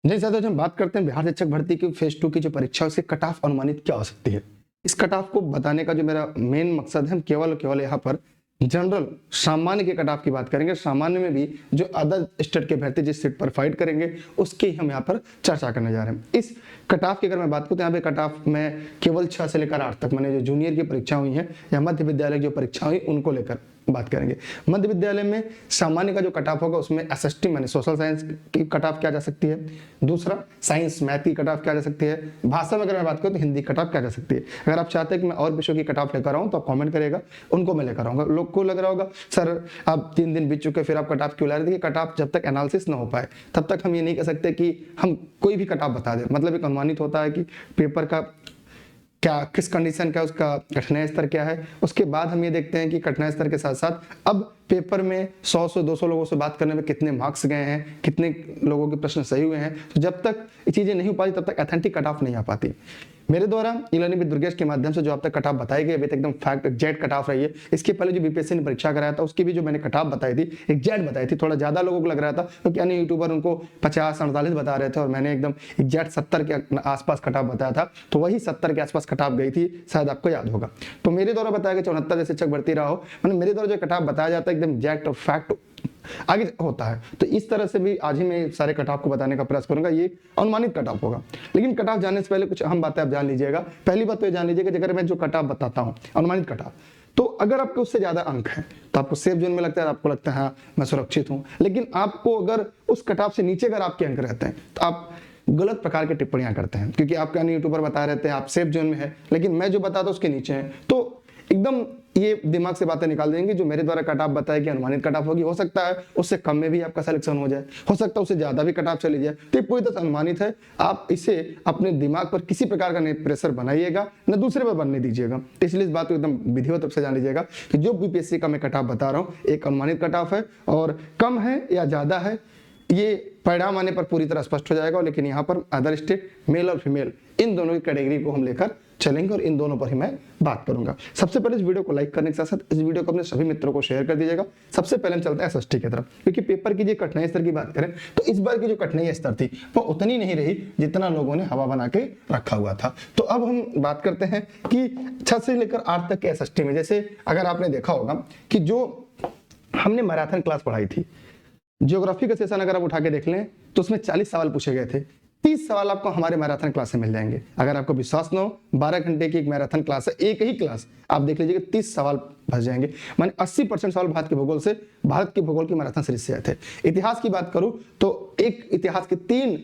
जैसे आज हम बात करते हैं बिहार शिक्षक भर्ती की फेज 2 की जो परीक्षा है उसकी कट ऑफ अनुमानित क्या हो सकती है। इस कट ऑफ को बताने का जो मेरा मेन मकसद है, हम केवल यहाँ पर जनरल सामान्य के कट ऑफ की बात करेंगे। सामान्य में भी जो अदर स्टेट के अभ्यर्थी जिस सीट पर फाइट करेंगे उसकी हम यहाँ पर चर्चा करने जा रहे हैं। इस कट ऑफ की अगर मैं बात करूँ तो यहाँ पे कट ऑफ में केवल 6 से लेकर 8 तक, मैंने जो जूनियर की परीक्षा हुई है या मध्य विद्यालय की जो परीक्षा हुई उनको लेकर बात करेंगे। मध्य विद्यालय में सामान्य का जो कट ऑफ होगा उसमें एसएसटी माने सोशल साइंस की कट ऑफ क्या जा सकती है, दूसरा साइंस मैथ की कट ऑफ क्या जा सकती है, भाषा में अगर मैं बात करूं तो हिंदी कट ऑफ क्या जा सकती है। अगर आप चाहते हैं कि मैं और विषयों की कट ऑफ लेकर आऊं तो आप कमेंट करेगा, उनको मैं लेकर आऊंगा। लोग को लग रहा होगा सर अब 3 दिन बीत चुके फिर आप कट ऑफ क्यों ला रहे थे। कट ऑफ जब तक एनालिसिस ना हो पाए तब तक हम ये नहीं कह सकते कि हम कोई भी कट ऑफ बता दें। मतलब एक अनुमानित होता है कि पेपर का क्या किस कंडीशन का उसका कठिनाई स्तर क्या है, उसके बाद हम ये देखते हैं कि कठिनाई स्तर के साथ साथ अब पेपर में 100 से 200 लोगों से बात करने में कितने मार्क्स गए हैं, कितने लोगों के प्रश्न सही हुए हैं। तो जब तक ये चीजें नहीं हो पाती तब तक ऑथेंटिक कट ऑफ नहीं आ पाती। मेरे द्वारा ई-लर्निंग विद दुर्गेश के माध्यम से जो आप तक कट ऑफ बताई गई अभी तक एकदम फैक्ट एग्जैक्ट कट ऑफ रही है। इसके पहले जो बीपीएससी ने परीक्षा कराया था उसकी भी जो मैंने कट ऑफ बताई थी एग्जैक्ट बताई थी। थोड़ा ज्यादा लोगों को लग रहा था क्योंकि अन्य यूट्यूबर उनको 50-48 बता रहे थे और मैंने एकदम एग्जैक्ट 70 के आसपास कट ऑफ बताया था, तो वही 70 के आसपास कट ऑफ गई थी, शायद आपको याद होगा। तो मेरे द्वारा बताया गया 74 जैसे शिक्षक भर्ती रहा हो, मैंने मेरे द्वारा जो कट ऑफ बताया जाता है एकदम एग्जैक्ट और फैक्ट आगे होता है। तो इस तरह से भी आज ही मैं सारे कट ऑफ को बताने का प्रयास करूंगा। ये अनुमानित कट ऑफ होगा, लेकिन कट ऑफ जाने से पहले कुछ अहम बातें आप जान लीजिएगा। पहली बात तो ये जान लीजिएगा अगर मैं जो कट ऑफ बताता हूं अनुमानित कट ऑफ, तो अगर आपके उससे ज्यादा अंक है तो आपको सेफ जोन में लगता है, आपको लगता है हाँ मैं सुरक्षित हूं। लेकिन आपको अगर उस कट ऑफ से नीचे अगर आपके अंक रहते हैं तो आप गलत प्रकार की टिप्पणियां करते हैं, क्योंकि आपके अन्य यूट्यूबर बता रहते हैं आप सेफ जोन में है, लेकिन मैं जो बताता हूं उसके नीचे है। तो एकदम ये दिमाग से बातें निकाल देंगे। जो मेरे द्वारा कट ऑफ बताया कि अनुमानित कट ऑफ होगी, हो सकता है उससे कम में भी आपका सिलेक्शन हो जाए, हो सकता है उससे ज्यादा भी कट ऑफ चली जाए। तो ये पूरी तरह से अनुमानित है। आप इसे अपने दिमाग पर किसी प्रकार का प्रेशर बनाइएगा न दूसरे पर बनने दीजिएगा। इसलिए इस बात को एकदम विधिवत रूप से जान लीजिएगा कि जो बीपीएससी का मैं कट ऑफ बता रहा हूँ एक अनुमानित कट ऑफ है, और कम है या ज्यादा है ये परिणाम आने पर पूरी तरह स्पष्ट हो जाएगा। लेकिन यहाँ पर अदर स्टेट मेल और फीमेल इन दोनों की कैटेगरी को हम लेकर चलेंगे और इन दोनों पर ही मैं बात करूंगा। सबसे पहले इस वीडियो को लाइक करने के साथ साथ इस वीडियो को अपने सभी मित्रों को शेयर कर दीजिएगा। सबसे पहले हम चलते हैं एसएसटी की तरफ, क्योंकि पेपर की जो कठिनाई स्तर की बात करें तो इस बार की जो कठिनाई स्तर थी वो उतनी नहीं रही जितना लोगों ने हवा बना के रखा हुआ था। तो अब हम बात करते हैं कि 6 से लेकर 8 तक के एसएसटी में, जैसे अगर आपने देखा होगा कि जो हमने मैराथन क्लास पढ़ाई थी, ज्योग्राफी का सेशन अगर आप उठा के देख लें तो उसमें 40 सवाल पूछे गए थे। 30 सवाल आपको हमारे मैराथन क्लास से मिल जाएंगे। अगर आपको विश्वास न हो, 12 घंटे की एक मैराथन क्लास है, एक ही क्लास आप देख लीजिएगा 30 सवाल फंस जाएंगे। माने 80% सवाल भारत के भूगोल से, भारत के भूगोल की मैराथन सीरीज से आए थे। इतिहास की बात करूं तो एक इतिहास के 3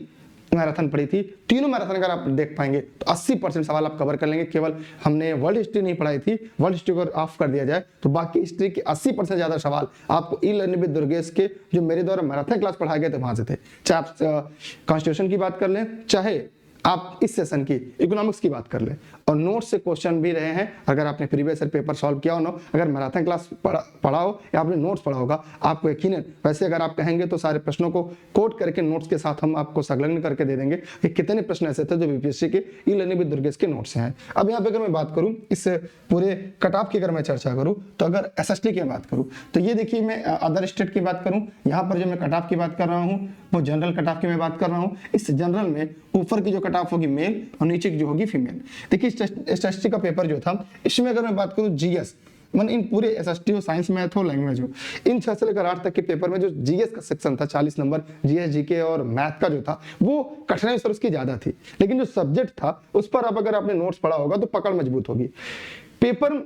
मैराथन पढ़ी थी, तीनों मैराथन अगर आप देख पाएंगे तो 80% सवाल आप कवर कर लेंगे। केवल हमने वर्ल्ड हिस्ट्री नहीं पढ़ाई थी, वर्ल्ड हिस्ट्री को ऑफ कर दिया जाए तो बाकी हिस्ट्री के 80% ज्यादा सवाल आपको ई-लर्निंग विद दुर्गेश के जो मेरे द्वारा मैराथन क्लास पढ़ाए गए थे वहां से थे। चाहे आप कॉन्स्टिट्यूशन की बात कर लें, चाहे आप इस सेशन की इकोनॉमिक्स की बात कर ले, और नोट्स से क्वेश्चन भी रहे हैं। अगर आपने प्रीवियस ईयर पेपर सॉल्व किया हो ना, अगर मैराथन क्लास पढ़ा हो या आपने नोट्स पढ़ा होगा, आपको यकीनन वैसे अगर आप कहेंगे तो सारे प्रश्नों को कोट करके नोट्स के साथ हम आपको संलग्न करके दे देंगे कि कितने प्रश्न ऐसे थे जो बीपीएससी के ई-लर्निंग विद दुर्गेश के नोट्स हैं। अब यहाँ पे अगर मैं बात करूँ इस पूरे कट ऑफ की अगर मैं चर्चा करूँ तो अगर एसएसटी की बात करूँ तो ये देखिए मैं अदर स्टेट की बात करूँ, यहाँ पर जो मैं कट ऑफ की बात कर रहा हूँ वो जनरल कट ऑफ की मैं बात कर रहा हूँ। इस जनरल में ऊपर की जो कट ऑफ होगी मेल और नीचे की जो होगी फीमेल। देखिए स्टैटिस्टिक्स का पेपर जो था इसमें अगर मैं बात करूं जीएस मान इन पूरे एसएसटी हो, साइंस मैथ हो, लैंग्वेज हो, इन 6 से लेकर 8 तक के पेपर में जो जीएस का सेक्शन था 40 नंबर जीएस जीके और मैथ का जो था वो कठिनाई स्तर उसकी ज्यादा थी। लेकिन जो सब्जेक्ट था उस पर अब अगर आपने नोट्स पढ़ा होगा तो पकड़ मजबूत होगी। पेपर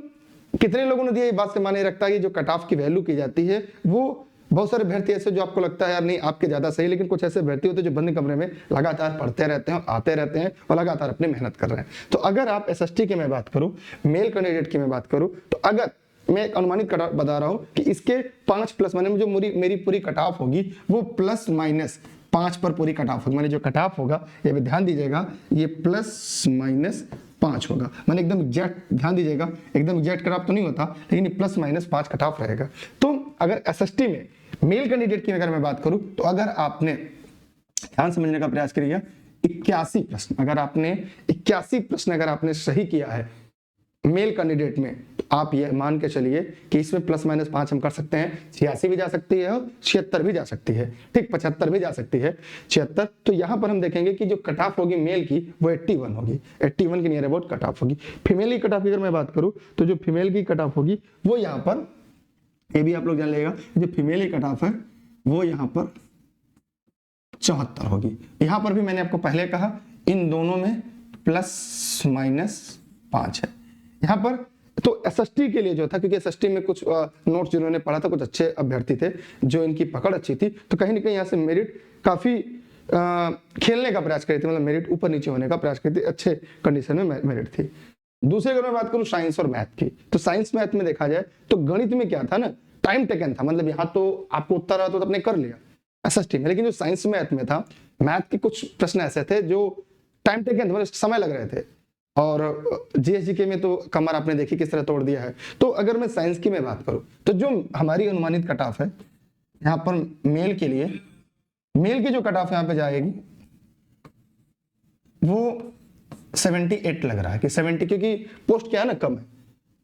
कितने लोगों ने दिया ये बात से माने रखता है कि जो कट ऑफ की वैल्यू की जाती है वो बहुत सारे अभ्यर्थी ऐसे जो आपको लगता है यार नहीं आपके ज्यादा सही, लेकिन कुछ ऐसे अभ्यर्थी होते हैं जो बंद कमरे में लगातार पढ़ते रहते हैं, आते रहते हैं और लगातार अपनी मेहनत कर रहे हैं। तो अगर आप एसएसटी की मैं बात करूं, मेल कैंडिडेट की मैं बात करूं, तो अगर मैं एक अनुमानित कट ऑफ बता रहा हूं कि इसके 5 प्लस माने जो मेरी पूरी कट ऑफ होगी वो प्लस माइनस 5 पर पूरी कट ऑफ होगी। माने जो कट ऑफ होगा ये भी ध्यान दीजिएगा ये प्लस माइनस 5 होगा। माने एकदम एग्जैक्ट ध्यान दीजिएगा, एकदम एग्जैक्ट कट ऑफ तो नहीं होता लेकिन ये प्लस माइनस 5 कट ऑफ रहेगा। तो अगर एसएसटी में मेल कैंडिडेट की अगर मैं बात करूं तो अगर आपने ध्यान समझने का प्रयास करिएगा 81 प्रश्न, अगर आपने 81 प्रश्न अगर आपने सही किया है मेल कैंडिडेट में आप ये मान के चलिए कि इसमें +-5 हम कर सकते हैं, 86 भी जा सकती है और 76 भी जा सकती है, ठीक 75 भी जा सकती है, 76। तो यहाँ पर हम देखेंगे कि जो कट ऑफ होगी मेल की वो 81 होगी, 81 के नियर अबाउट कट ऑफ होगी। फीमेल की कट ऑफ की अगर मैं बात करूँ तो जो फीमेल की कट ऑफ होगी वो यहाँ पर, ये भी आप लोग जान लेगा, जो फीमेल की कट ऑफ है वो यहाँ पर 74 होगी। यहाँ पर भी मैंने आपको पहले कहा इन दोनों में +-5 है। यहाँ पर तो एसएसटी के लिए जो था, क्योंकि एसएसटी में कुछ नोट्स जिन्होंने पढ़ा था, कुछ अच्छे अभ्यर्थी थे जो इनकी पकड़ अच्छी थी, तो कहीं ना कहीं यहाँ से मेरिट काफी खेलने का प्रयास करी थी, मतलब मेरिट ऊपर नीचे होने का प्रयास करी थी, अच्छे कंडीशन में मेरिट थी। दूसरी अगर मैं बात करूं साइंस और मैथ की, तो साइंस मैथ में देखा जाए तो गणित में क्या था ना, टाइम टेकन था, मतलब यहाँ तो आपको उत्तर आता तो आपने कर लिया एसएसटी में, लेकिन जो साइंस मैथ में था, मैथ के कुछ प्रश्न ऐसे थे जो टाइम टेकन थे, मतलब समय लग रहे थे, और जीएसजीके में तो कमर आपने देखी किस तरह तोड़ दिया है। तो अगर मैं साइंस की मैं बात करूं तो जो हमारी अनुमानित कट ऑफ है यहाँ पर मेल के लिए, मेल की जो कट ऑफ यहाँ पे जाएगी वो 78 लग रहा है कि 70, क्योंकि पोस्ट क्या है ना कम है।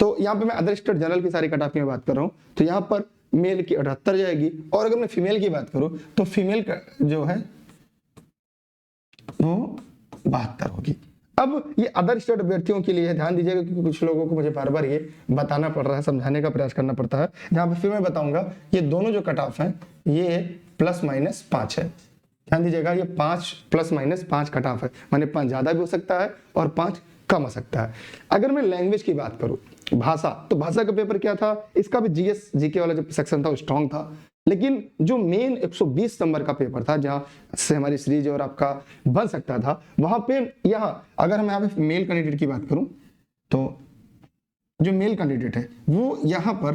तो यहाँ पे मैं अदर स्टेट जनरल की सारी कट ऑफ की मैं बात कर रहा हूँ, तो यहाँ पर मेल की 78 जाएगी, और अगर मैं फीमेल की बात करूँ तो फीमेल का जो है वो 72 होगी। अब ये अदर स्टेट अभ्यर्थियों के लिए ध्यान दीजिएगा, क्योंकि कुछ लोगों को मुझे बार बार ये बताना पड़ रहा है, समझाने का प्रयास करना पड़ता है। यहाँ पे फिर मैं बताऊंगा ये दोनों जो कट ऑफ है ये +-5 है, ध्यान दीजिएगा, ये 5 +-5 कट ऑफ है, माने 5 ज्यादा भी हो सकता है और 5 कम हो सकता है। अगर मैं लैंग्वेज की बात करूं, भाषा, तो भाषा का पेपर क्या था, इसका भी जीएस जीके वाला जो सेक्शन था वो स्ट्रॉन्ग था, लेकिन जो मेन 120 नंबर का पेपर था जहां से हमारी सीरीज और आपका बन सकता था, वहां पे यहाँ अगर मैं यहाँ पे मेल कैंडिडेट की बात करूं तो जो मेल कैंडिडेट है वो यहाँ पर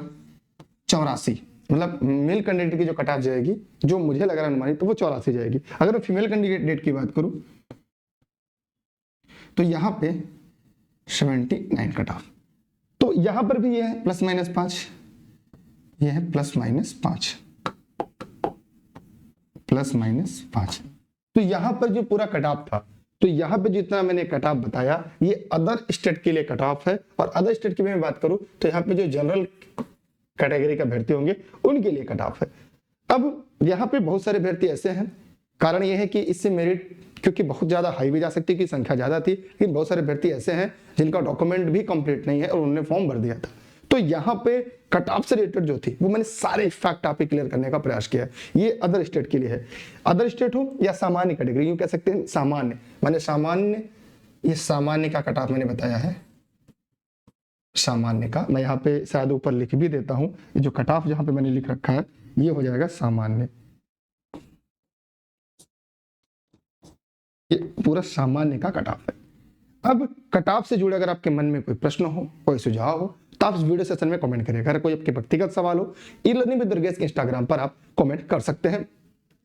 84, मतलब मेल कैंडिडेट की जो कट ऑफ जाएगी, जो मुझे लग रहा है अनुमानित, तो वो 84 जाएगी। अगर मैं फीमेल कैंडिडेट की बात करूं तो यहाँ पे 79 कट ऑफ। तो यहाँ पर भी ये है +-5, ये है +-5, +-5। तो यहाँ पर जो पूरा कट ऑफ था, तो यहाँ पे जितना मैंने कट ऑफ बताया ये अदर स्टेट के लिए कट ऑफ है, और अदर स्टेट की मैं बात करूं तो यहाँ पे जो जनरल कैटेगरी का अभ्यर्थी होंगे उनके लिए कट ऑफ है। अब यहाँ पे बहुत सारे अभ्यर्थी ऐसे हैं, कारण यह है कि इससे मेरिट क्योंकि बहुत ज्यादा हाई भी जा सकती है कि संख्या ज्यादा थी, लेकिन बहुत सारे अभ्यर्थी ऐसे हैं जिनका डॉक्यूमेंट भी कंप्लीट नहीं है और उन्होंने फॉर्म भर दिया था। तो यहाँ पे कट ऑफ से रिलेटेड जो थी वो मैंने सारे फैक्ट आप क्लियर करने का प्रयास किया है। ये अदर स्टेट के लिए है, अदर स्टेट हो या सामान्य कैटेगरी, यूं कह सकते हैं सामान्य, मैंने सामान्य, ये सामान्य का कट ऑफ मैंने बताया है, सामान्य का मैं यहाँ पे शायद ऊपर लिख भी देता हूं, जो कट ऑफ जहां पे मैंने लिख रखा है ये हो जाएगा सामान्य, ये पूरा सामान्य का कट ऑफ है। अब कट ऑफ से जुड़े अगर आपके मन में कोई प्रश्न हो, कोई सुझाव हो, तो आप इस वीडियो सेशन में कमेंट करिए। अगर कोई आपके व्यक्तिगत सवाल हो, ई लर्निंग विद दुर्गेश के इंस्टाग्राम पर आप कमेंट कर सकते हैं,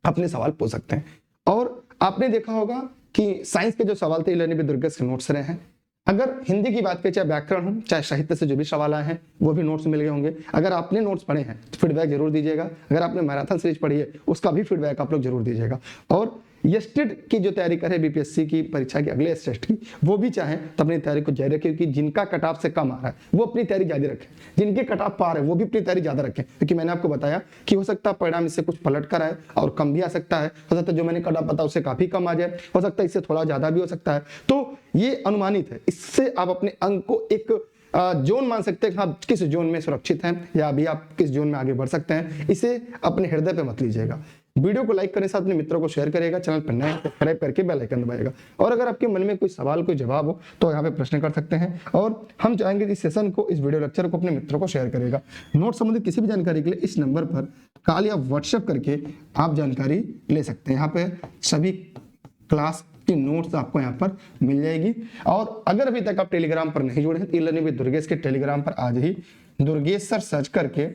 अपने सवाल पूछ सकते हैं। और आपने देखा होगा कि साइंस के जो सवाल थे ई लर्निंग विद दुर्गेश के नोट्स रहे हैं। अगर हिंदी की बात करें, चाहे व्याकरण हो चाहे साहित्य से जो भी सवाल आए हैं वो भी नोट्स मिल गए होंगे। अगर आपने नोट्स पढ़े हैं तो फीडबैक जरूर दीजिएगा। अगर आपने मैराथन सीरीज पढ़ी है उसका भी फीडबैक आप लोग जरूर दीजिएगा। और एस्टेट की जो तैयारी करे बीपीएससी की परीक्षा की, अगले टेस्ट की, वो भी चाहें तो अपनी तैयारी को जारी रखें, क्योंकि जिनका कट ऑफ से कम आ रहा है वो अपनी तैयारी जारी रखें, जिनके कट ऑफ पा रहे हैं वो भी अपनी तैयारी ज्यादा रखें, क्योंकि मैंने आपको बताया कि हो सकता है परिणाम इससे कुछ पलट कर आए और कम भी आ सकता है, हो सकता है जो मैंने कट ऑफ बताया उससे काफी कम आ जाए, हो सकता है इससे थोड़ा ज्यादा भी हो सकता है। तो ये अनुमानित है, इससे आप अपने अंक को एक जोन मान सकते हैं, आप किस जोन में सुरक्षित हैं या अभी आप किस जोन में आगे बढ़ सकते हैं। इसे अपने हृदय पे मत लीजिएगा। वीडियो को लाइक करने साथ अपने मित्रों को शेयर करेगा, चैनल पर नए सब्सक्राइब करके बेल आइकन दबाएगा। और अगर आपके मन में कोई सवाल कोई जवाब हो तो यहाँ पे प्रश्न कर सकते हैं, और हम चाहेंगे इस सेशन को, इस वीडियो लेक्चर को अपने मित्रों को शेयर करेगा। नोट संबंधित किसी भी जानकारी के लिए इस नंबर पर कॉल या व्हाट्सएप करके आप जानकारी ले सकते हैं। यहाँ पे सभी क्लास की नोट्स आपको यहाँ पर मिल जाएगी। और अगर अभी तक आप टेलीग्राम पर नहीं जुड़े हैं तो ई लर्निंग विद दुर्गेश के टेलीग्राम पर आज ही दुर्गेश सर सर्च करके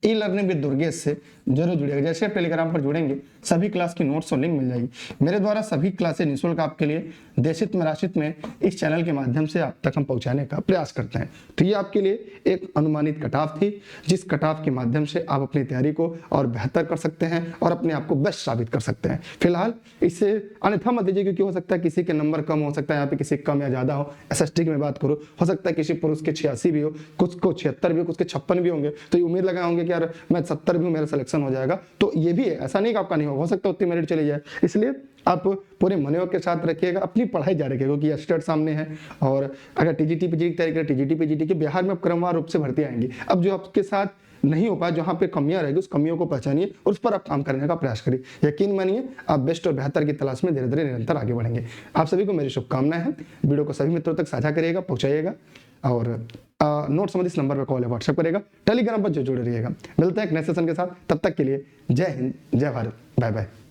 ई लर्निंग विद दुर्गेश से जरूर जुड़िएगा। जैसे आप टेलीग्राम पर जुड़ेंगे सभी क्लास की नोट्स और लिंक मिल जाएगी। मेरे द्वारा सभी क्लासेस निःशुल्क आपके लिए देशित में राशित में इस चैनल के माध्यम से आप तक हम पहुंचाने का प्रयास करते हैं। तो ये आपके लिए एक अनुमानित कटाव थी, जिस कटाव के माध्यम से आप अपनी तैयारी को और बेहतर कर सकते हैं और अपने आप को बेस्ट साबित कर सकते हैं। फिलहाल इससे अन्यथा मत दीजिए, क्योंकि हो सकता है किसी के नंबर कम हो सकता है, यहाँ पे किसी कम या ज्यादा हो। एसएसटी की मैं बात करूँ, हो सकता है किसी पुरुष के 86 भी हो, कुछ को 76 भी हो, कुछ के 56 भी होंगे। तो ये उम्मीद लगाए होंगे कि यार मैं 70 भी हूँ, मेरा सिलेक्शन हो जाएगा। तो ये भी है, ऐसा नहीं कि आपका नहीं हो सकता उतनी मेरिट चली जाए। इसलिए आप पूरे मनोयोग के साथ रखिएगा, अपनी पढ़ाई जारी रखिएगा, क्योंकि स्टेट सामने है। और अगर टीजीटी पीजी की तैयारी करें, टीजीटी पीजीटी के बिहार में क्रमवार रूप से भर्ती आएंगी। अब जो आपके साथ नहीं हो पाए, जहां पे कमियां रहेगी, उस कमियों को पहचानिए और उस पर आप काम करने का प्रयास करिए। यकीन मानिए आप बेस्ट और बेहतर की तलाश में धीरे धीरे निरंतर आगे बढ़ेंगे। आप सभी को मेरी शुभकामनाएं हैं। वीडियो को सभी मित्रों तक साझा करिएगा, पहुंचाइएगा और नोट संबंधी इस नंबर पर कॉल या व्हाट्सएप करेगा। टेलीग्राम पर जो जुड़े रहिएगा। मिलते हैं एक नए सेशन के साथ, तब तक के लिए जय हिंद, जय भारत, बाय बाय।